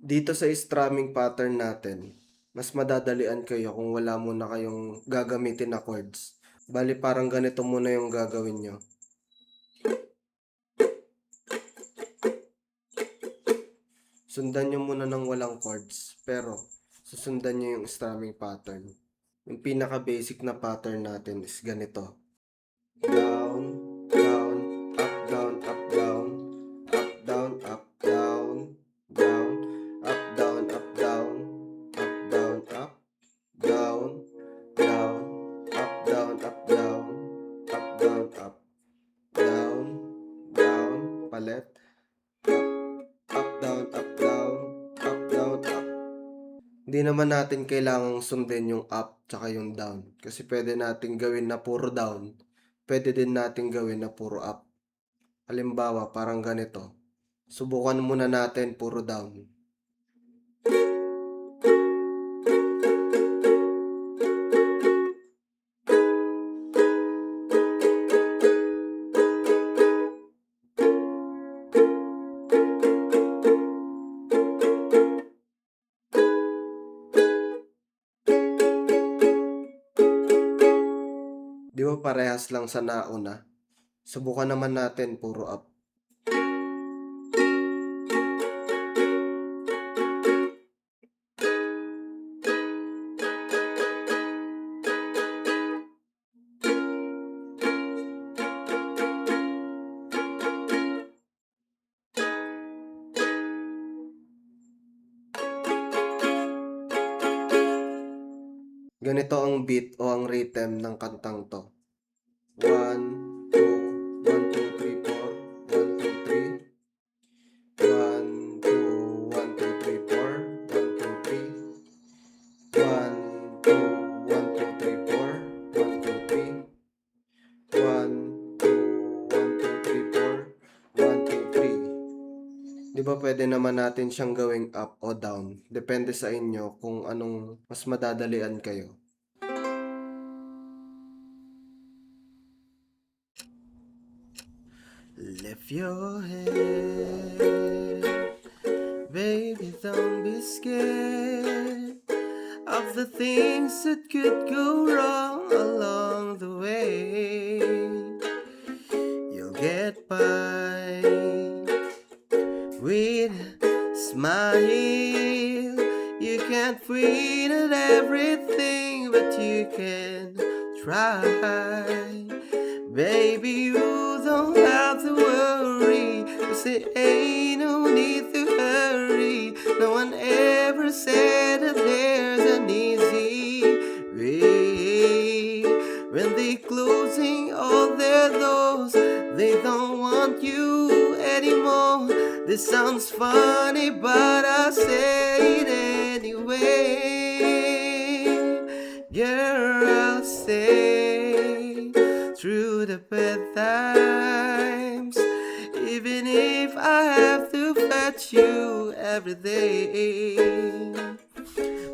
Dito sa strumming pattern natin, mas madadalian kayo kung wala muna kayong gagamitin na chords. Bale parang ganito muna yung gagawin niyo. Sundan niyo muna ng walang chords, pero susundan niyo yung strumming pattern. Yung pinaka-basic na pattern natin is ganito. Down, down, up, down, up, down, up, down, up, down, down, up, down, up, down, up, down, up, down, down, up, down, up, down, up, down, up, down, down, palit, up, down, up, down, up, down, up. Hindi naman natin kailangang sundin yung up tsaka yung down. Kasi pwede nating gawin na puro down. Pwede din nating gawin na puro up. Halimbawa, parang ganito. Subukan muna natin puro down. Di ba parehas lang sa nauna? Subukan naman natin puro up. Ganito ang beat o ang rhythm ng kantang to. 1, 2, 1, 2, 3, 4, 1, 2, 3. 1, 2, 1, 2, 3, 4, 1, 2, 3. 1, 2, 1, 2, 3, 4, 1, 2, 3. 1, 2, 1, 2, 3, 4, 1, 2, 3. Di ba pwede naman natin siyang gawing up o down? Depende sa inyo kung anong mas madadalian kayo. Lift your head, baby, don't be scared of the things that could go wrong along the way. You'll get by with a smile. You can't win at everything, but you can try. Baby, you don't have to worry, 'cause it ain't no need to hurry. No one ever said that there's an easy way. When they closing all their doors, they don't want you anymore. This sounds funny, but I say it anyway. Girl, I'll stay through the bad times, even if I have to fetch you every day.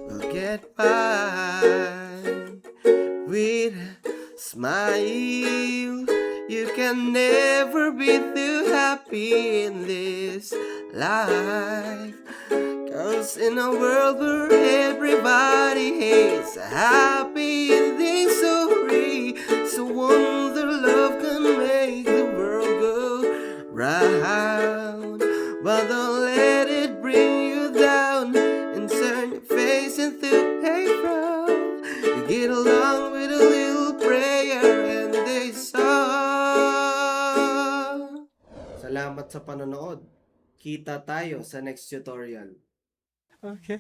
We'll get by with a smile. You can never be too happy in this life, 'cause in a world where everybody hates a happy ending story, so wonder love can make the world go round. But don't let it bring you down and turn your face into a frown. You get along with a little prayer and a song. Salamat sa panonood. Kita tayo sa next tutorial. Okay.